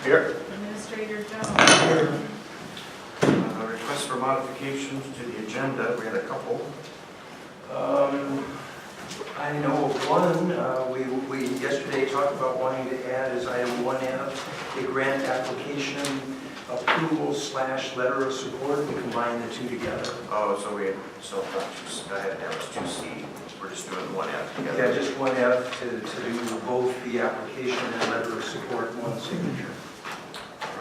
Here. Administrator Jones. Request for modifications to the agenda. We had a couple. I know of one, we yesterday talked about wanting to add as item 1F, a grant application approval / letter of support. We combine the two together. Oh, I had down as 2C. We're just doing 1F together. Yeah, just 1F to do both the application and letter of support in one signature. All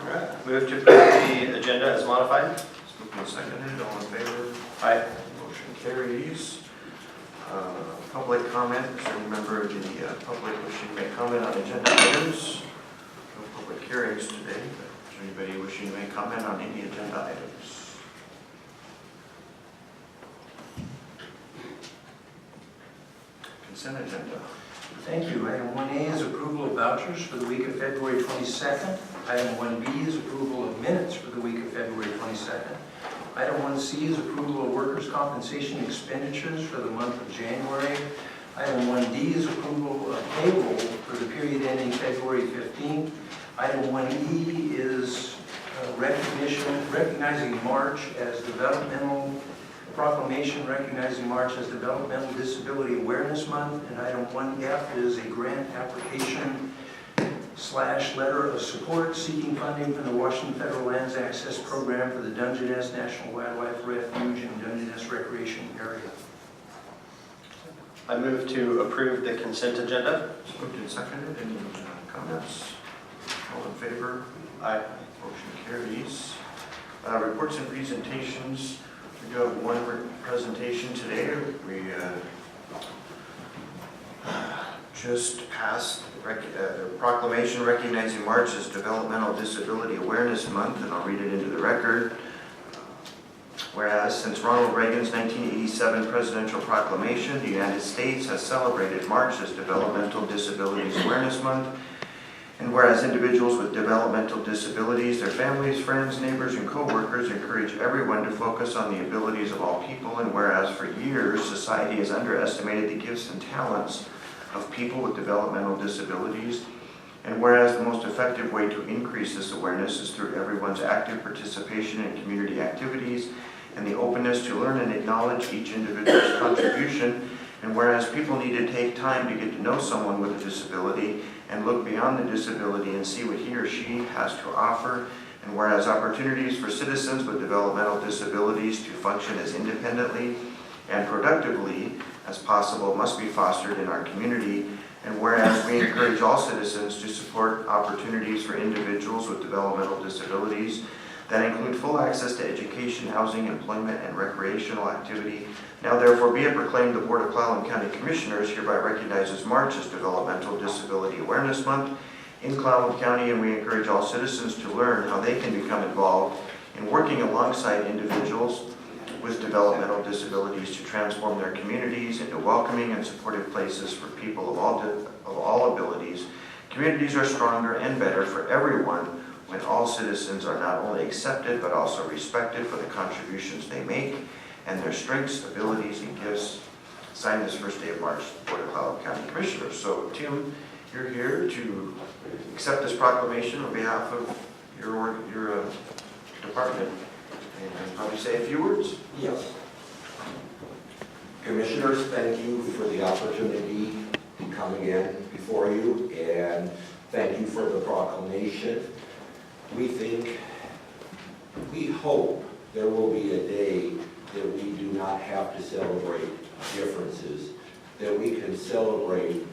right. Move to approve the agenda as modified. Moved and seconded. All in favor? Aye. Motion carries. Public comment. Is there any member of the public wishing to make comment on agenda items? No public hearings today, but is there anybody wishing to make comment on any agenda items? Consent agenda. Thank you. Item 1A is approval of vouchers for the week of February 22nd. Item 1B is approval of minutes for the week of February 22nd. Item 1C is approval of workers' compensation expenditures for the month of January. Item 1D is approval of payroll for the period ending February 15th. Item 1E is recognizing March as Developmental proclamation recognizing March as Developmental Disability Awareness Month. And item 1F is a grant application / letter of support seeking funding from the Washington Federal Lands Access Program for the Dungeness National Wildlife Refuge and Dungeness Recreation Area. I move to approve the consent agenda. Moved and seconded. Any comments? All in favor? Aye. Motion carries. Reports and presentations. We do have one presentation today. We just passed the proclamation recognizing March as Developmental Disability Awareness Month, and I'll read it into the record. Whereas since Ronald Reagan's 1987 presidential proclamation, the United States has celebrated March as Developmental Disabilities Awareness Month, and whereas individuals with developmental disabilities, their families, friends, neighbors, and co-workers encourage everyone to focus on the abilities of all people, and whereas for years society has underestimated the gifts and talents of people with developmental disabilities, and whereas the most effective way to increase this awareness is through everyone's active participation in community activities and the openness to learn and acknowledge each individual's contribution, and whereas people need to take time to get to know someone with a disability and look beyond the disability and see what he or she has to offer, and whereas opportunities for citizens with developmental disabilities to function as independently and productively as possible must be fostered in our community, and whereas we encourage all citizens to support opportunities for individuals with developmental disabilities that include full access to education, housing, employment, and recreational activity. Now therefore be it proclaimed, the Board of Clallam County Commissioners hereby recognizes March as Developmental Disability Awareness Month in Clallam County, and we encourage all citizens to learn how they can become involved in working alongside individuals with developmental disabilities to transform their communities into welcoming and supportive places for people of all abilities. Communities are stronger and better for everyone when all citizens are not only accepted but also respected for the contributions they make and their strengths, abilities, and gifts. Signed this first day of March, Board of Clallam County Commissioners. So Tim, you're here to accept this proclamation on behalf of your department. And probably say a few words? Yes. Commissioners, thank you for the opportunity to come again before you, and thank you for the proclamation. We hope there will be a day that we do not have to celebrate differences, that we can celebrate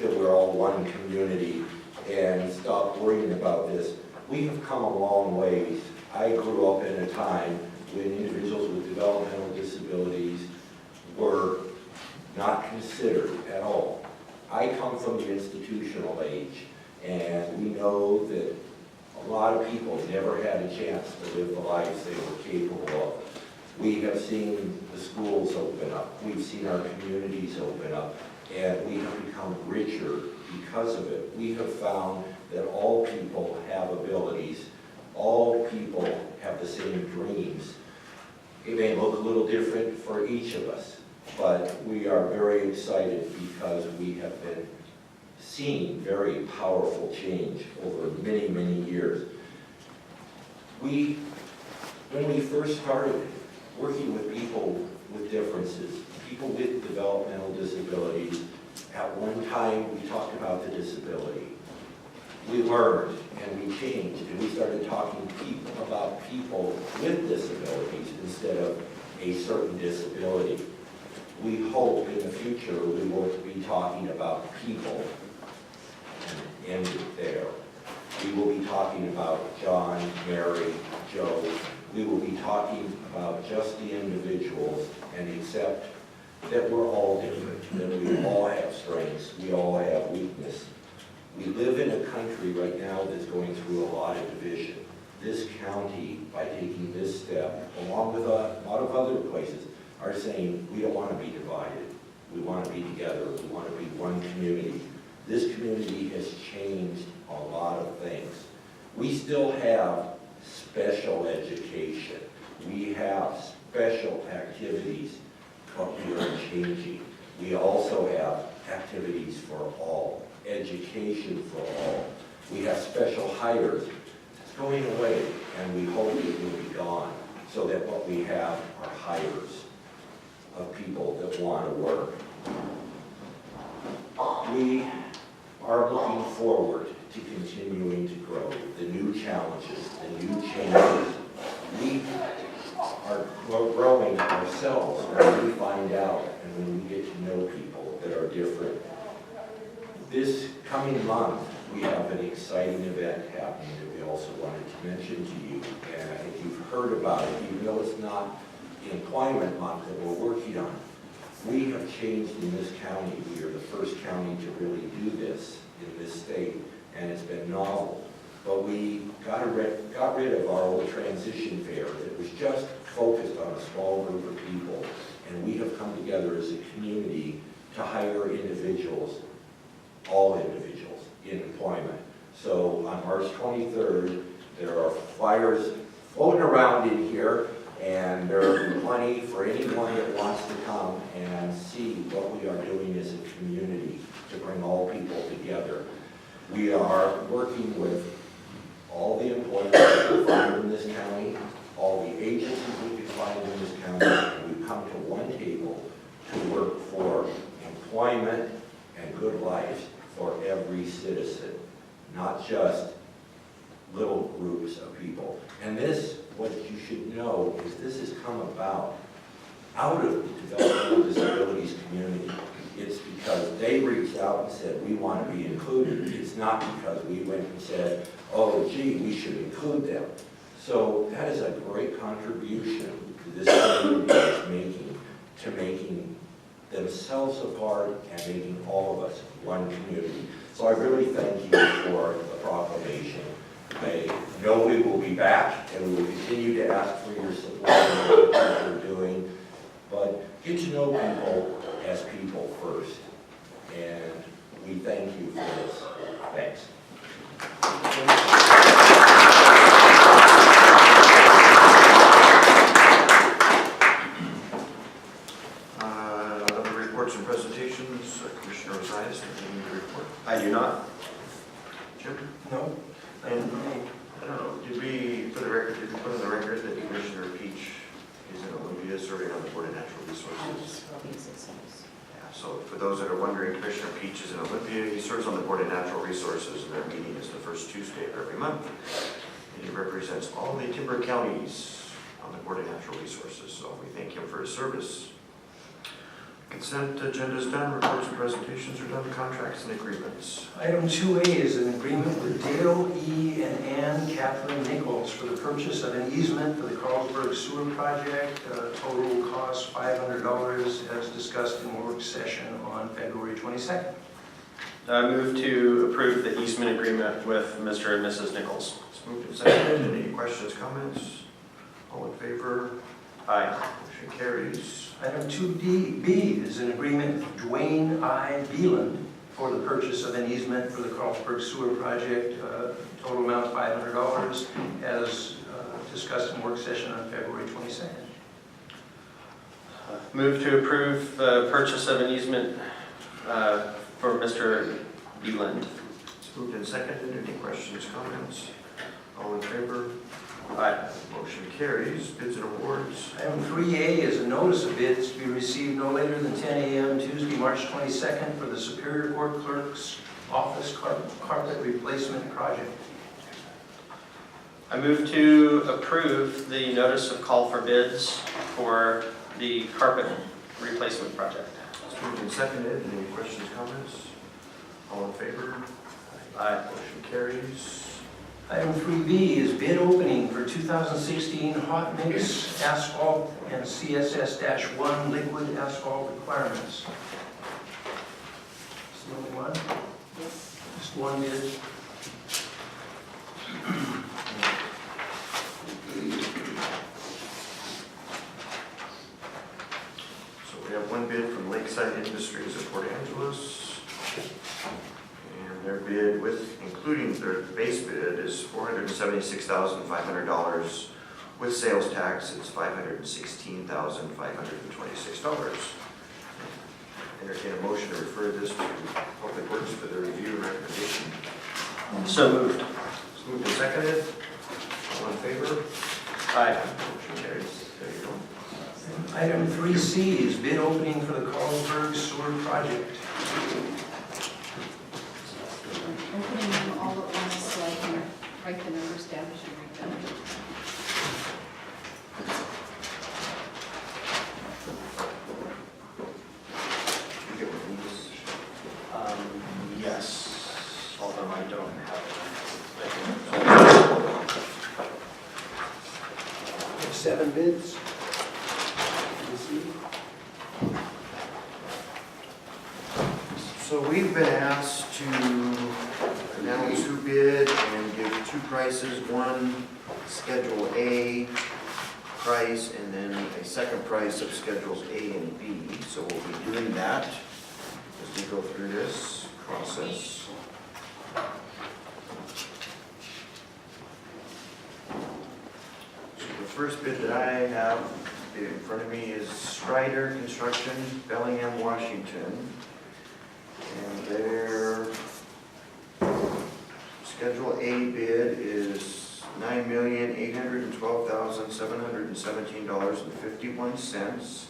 that we're all one community and stop worrying about this. We have come a long ways. I grew up in a time when individuals with developmental disabilities were not considered at all. I come from the institutional age, and we know that a lot of people never had a chance to live the lives they were capable of. We have seen the schools open up, we've seen our communities open up, and we have become richer because of it. We have found that all people have abilities. All people have the same dreams. It may look a little different for each of us, but we are very excited because we have been seen very powerful change over many, many years. When we first started working with people with differences, people with developmental disabilities, at one time we talked about the disability. We learned and we changed and we started talking about people with disabilities instead of a certain disability. We hope in the future we will be talking about people and end it there. We will be talking about John, Mary, Joe. We will be talking about just the individuals and accept that we're all different, that we all have strengths, we all have weakness. We live in a country right now that's going through a lot of division. This county, by taking this step, along with a lot of other places, are saying we don't want to be divided. We want to be together. We want to be one community. This community has changed a lot of things. We still have special education. We have special activities, but we are changing. We also have activities for all, education for all. We have special hires. It's going away, and we hope it will be gone, so that what we have are hires of people that want to work. We are looking forward to continuing to grow, the new challenges, the new changes. We are growing ourselves when we find out and when we get to know people that are different. This coming month, we have an exciting event happening that we also wanted to mention to you. And I think you've heard about it, even though it's not the employment month that we're working on. We have changed in this county. We are the first county to really do this in this state, and it's been novel. But we got rid of our old transition fair that was just focused on a small group of people, and we have come together as a community to hire individuals, all individuals, in employment. So on March 23rd, there are flyers floating around in here, and there will be plenty for anyone that wants to come and see what we are doing as a community to bring all people together. We are working with all the employers that we find in this county, all the agencies we can find in this county, and we come to one table to work for employment and good life for every citizen, not just little groups of people. And this, what you should know, is this has come about out of the developmental disabilities community. It's because they reached out and said, we want to be included. It's not because we went and said, oh, gee, we should include them. So that is a great contribution that this community is making to making themselves a part and making all of us one community. So I really thank you for the proclamation. I know we will be back and we will continue to ask for your support in what you're doing, but get to know people as people first. And we thank you for this. Thanks. Other reports and presentations, Commissioner Rosias, anything to report? I do not. Jim? No? And I don't know, did we, for the record, did we put on the record that Commissioner Peach is in Olympia serving on the Board of Natural Resources? Yeah, so for those that are wondering, Commissioner Peach is in Olympia. He serves on the Board of Natural Resources, and their meeting is the first Tuesday of every month. And he represents all the timber counties on the Board of Natural Resources, so we thank him for his service. Consent agenda is done, reports and presentations are done, contracts and agreements. Item 2A is an agreement with Dale E. and Ann Cathrine Nichols for the purchase of an easement for the Carlsborg sewer project. Total cost $500 as discussed in work session on February 22nd. I move to approve the easement agreement with Mr. and Mrs. Nichols. It's moved and seconded. Any questions, comments? All in favor? Aye. Motion carries. Item 2B is an agreement with Dwayne I. Beeland for the purchase of an easement for the Carlsborg sewer project. Total amount of $500 as discussed in work session on February 22nd. Move to approve the purchase of an easement for Mr. Eland. It's moved and seconded. Any questions, comments? All in favor? Aye. Motion carries. Bids and awards. Item 3A is a notice of bids to be received no later than 10 a.m. Tuesday, March 22nd for the Superior Court Clerk's Office Carpet Replacement Project. I move to approve the notice of call for bids for the carpet replacement project. It's moved and seconded. Any questions, comments? All in favor? Aye. Motion carries. Item 3B is bid opening for 2016 hot mix asphalt and CSS-1 liquid asphalt requirements. Is the only one? Yes. Just one bid. So we have one bid from Lakeside Industries of Port Angeles. And their bid with, including their base bid, is $476,500. With sales tax, it's $516,526. Entertain a motion to refer this to Public Works for their review and recommendation. So moved. It's moved and seconded. All in favor? Aye. Motion carries. There you go. Item 3C is bid opening for the Carlsborg sewer project. Opening them all at once so I can write the numbers down as you read them. You get one of these. Yes, although I don't have We have 7 bids. So we've been asked to announce who bid and give 2 prices. One, Schedule A price, and then a second price of Schedules A and B. So we'll be doing that as we go through this process. So the first bid that I have in front of me is Strider Construction, Bellingham, Washington. And their Schedule A bid is $9,812,717.51.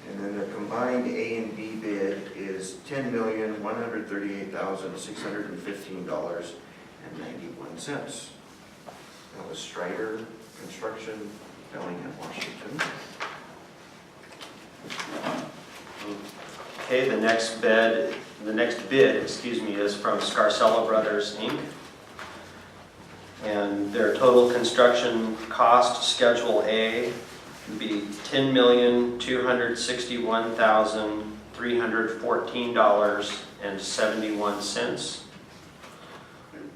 And then their combined A and B bid is $10,138,615.91. That was Strider Construction, Bellingham, Washington. Okay, the next bid, is from Scarcella Brothers, Inc. And their total construction cost, Schedule A, would be $10,261,314.71.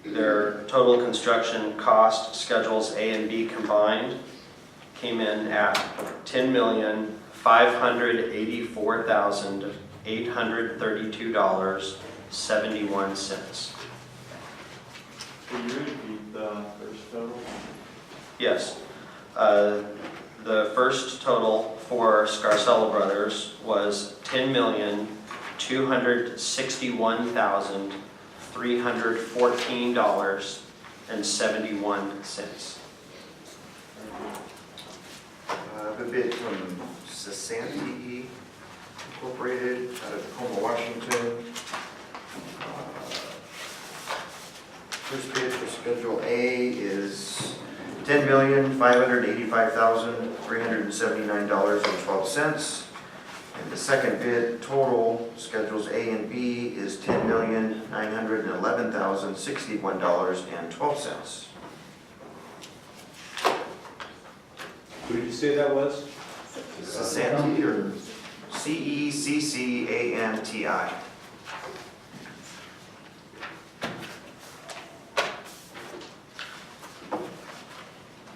Their total construction cost, Schedules A and B combined, came in at $10,584,832.71. Can you repeat the first total? Yes. The first total for Scarcella Brothers was $10,261,314.71. I have a bid from Sasanti Incorporated out of Tacoma, Washington. First bid for Schedule A is $10,585,379.12. And the second bid total, Schedules A and B, is $10,911,061.12. Who did you say that was? Sasanti, or CECCANTI.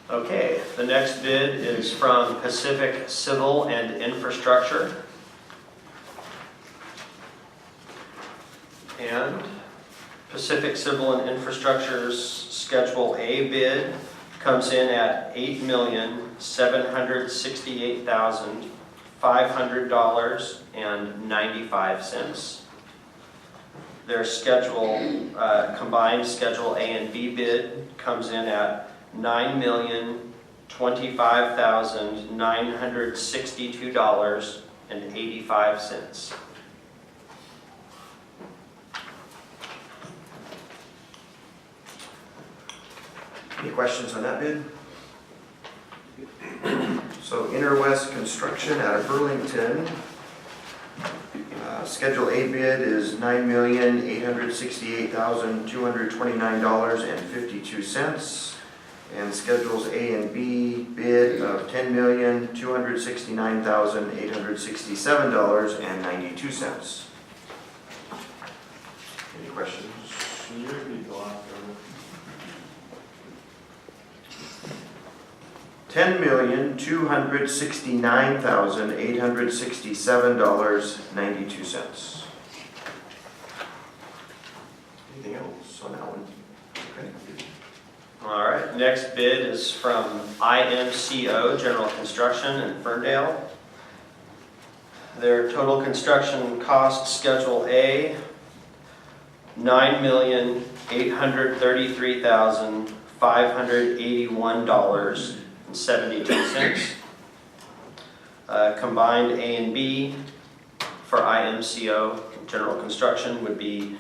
Okay, the next bid is from Pacific Civil and Infrastructure. And Pacific Civil and Infrastructure's Schedule A bid comes in at $8,768,500.95. their combined Schedule A and B bid comes in at $9,025,962.85. Any questions on that bid? So Interwest Construction out of Burlington. Schedule A bid is $9,868,229.52. And Schedules A and B bid of $10,269,867.92. Any questions? Can you repeat the last number? $10,269,867.92. Anything else on that one? Okay. All right, next bid is from IMCO General Construction in Ferndale. Their total construction cost, Schedule A, $9,833,581.72. Combined A and B for IMCO General Construction would be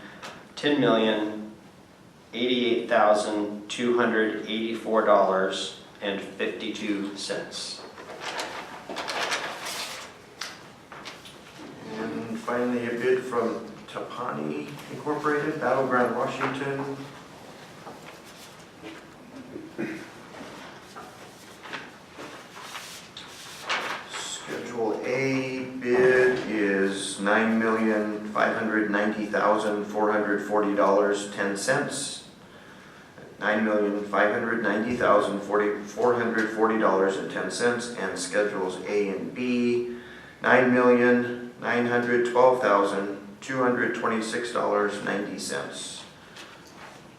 $10,088,284.52. And finally, a bid from Tapani Incorporated, Battleground, Washington. Schedule A bid is $9,590,440.10. $9,590,440.10. And Schedules A and B, $9,912,226.90.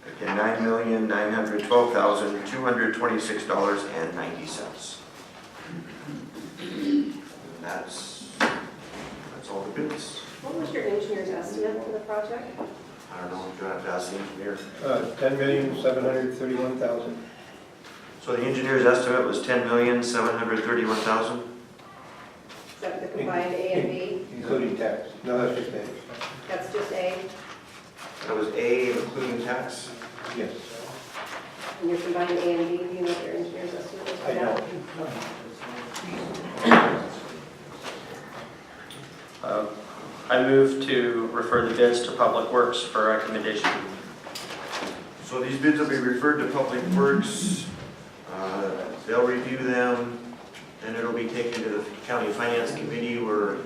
Again, $9,912,226.90. That's all the bids. What was your engineer's estimate for the project? I don't know, do I have to ask the engineer? $10,731,000. So the engineer's estimate was $10,731,000? Is that for the combined A and B? Including tax. No, that's just A. That's just A, That was A including tax? Yes. and your combined A and B, do you know what your engineer's estimate is for I that? know. I move to refer the bids to Public Works for recommendation. So these bids will be referred to Public Works. They'll review them, and it'll be taken to the County Finance Committee where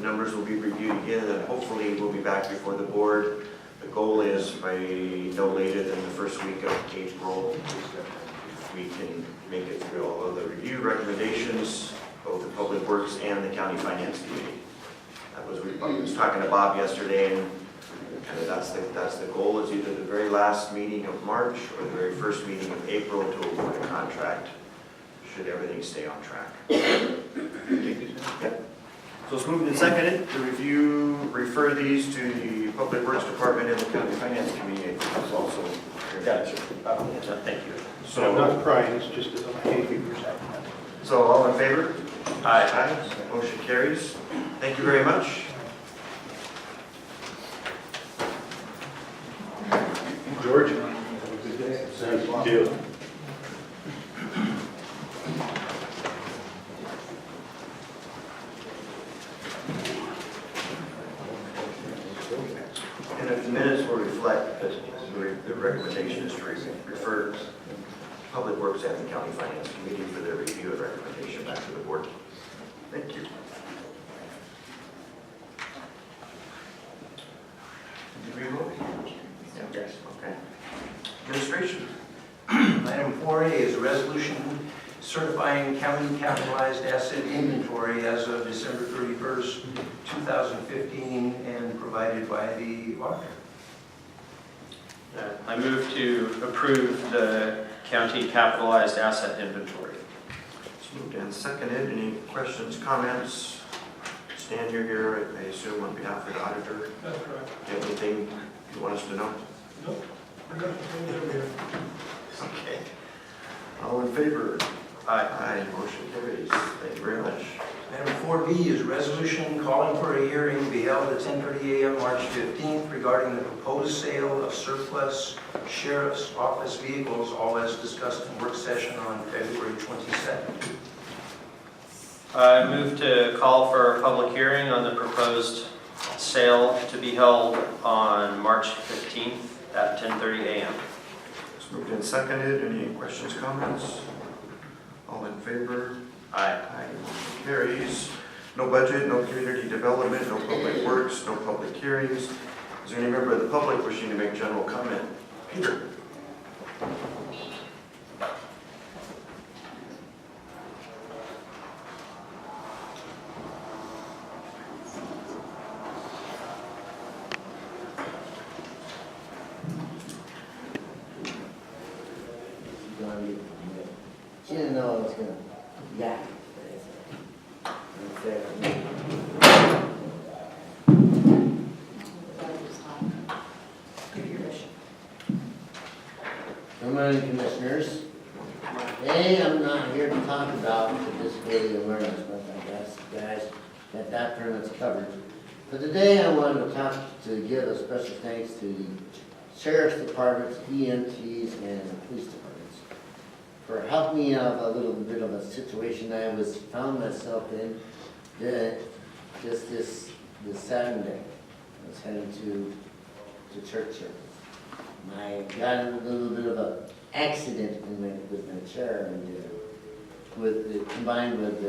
numbers will be reviewed again, and hopefully we'll be back before the board. The goal is by no later than the first week of April, if we can make it through all of the review recommendations, both the Public Works and the County Finance Committee. I was talking to Bob yesterday, and kind of that's the goal, is either the very last meeting of March or the very first meeting of April to award a contract, should everything stay on track. Yep. So it's moved and seconded to refer these to the Public Works Department and the County Finance Committee. I think it's also. Gotcha. Thank you. So I'm not crying, it's just a behavior percent. So all in favor? Aye. Aye. Motion carries. Thank you very much. George? Have a good day. Thank you. And if the minutes will reflect that the recommendation is to refer Public Works and the County Finance Committee for their review and recommendation back to the board. Thank you. Did we vote? Yes. Okay. Administration. Item 4A is a resolution certifying county capitalized asset inventory as of December 31st, 2015, and provided by the auditor. I move to approve the county capitalized asset inventory. It's moved and seconded. Any questions, comments? Stan, you're here, I assume, on behalf of the auditor. That's correct. Do you have anything You want us to know? Nope. Okay. All in favor? Aye. Aye, motion carries. Thank you very much. Item 4B is resolution calling for a hearing to be held at 10:30 a.m. March 15th regarding the proposed sale of surplus sheriff's office vehicles, all as discussed in work session on February 22nd. I move to call for a public hearing on the proposed sale to be held on March 15th at 10:30 a.m. It's moved and seconded. Any questions, comments? All in favor? Aye. Aye, motion carries. No budget, no community development, no public works, no public hearings. Is there any member of the public wishing to make general comment? Peter? She didn't know I was gonna yak. Good morning, Commissioners. Today, I'm not here to talk about the disability awareness month, I guess, guys, that permit's covered. But today, I wanted to talk, to give a special thanks to the Sheriff's Departments, EMTs, and the Police Departments for helping me out a little bit of a situation I found myself in just this Saturday. I was heading to church service. I got in a little bit of an accident with my chair, and combined with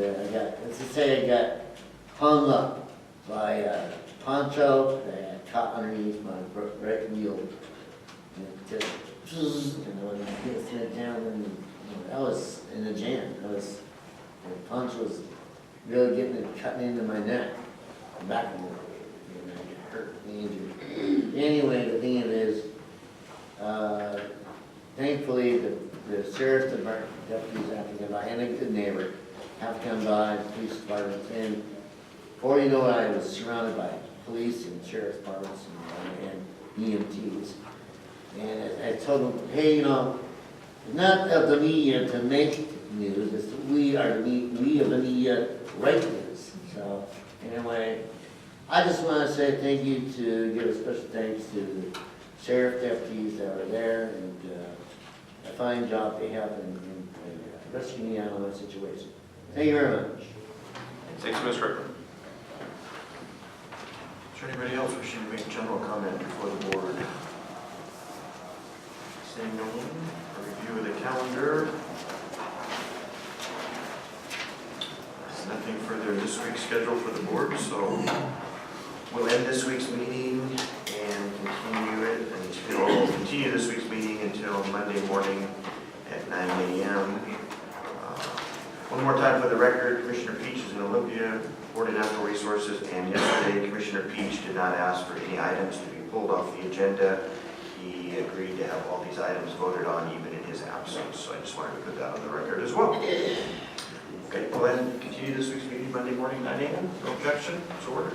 let's just say I got hung up by a poncho that I caught underneath my right wheel, and it just, and when I get it down, and I was in a jam. The poncho was really cutting into my neck, back of me, and I get hurt, injured. Anyway, the thing is, thankfully, the sheriff's department deputies have to come by, and a good neighbor have to come by, the police departments, and before you know it, I was surrounded by police and sheriff's departments and EMTs. And I told them, hey, it's not of the media to make news, it's we of the media write news. So anyway, I just want to say thank you, to give a special thanks to the sheriff deputies that were there, and a fine job they have in rescuing me out of that situation. Thank you very much. Thanks, Mr. Rickman. Is there anybody else wishing to make general comment before the board? Seeing no one, a review of the calendar. There's nothing further in this week's schedule for the board, so we'll end this week's meeting and continue this week's meeting until Monday morning at 9 a.m. One more time for the record, Commissioner Peach is in Olympia, Board of Natural Resources, and yesterday Commissioner Peach did not ask for any items to be pulled off the agenda. He agreed to have all these items voted on even in his absence, so I just wanted to put that on the record as well. Okay, we'll then continue this week's meeting Monday morning, 9 a.m. No objection, it's ordered.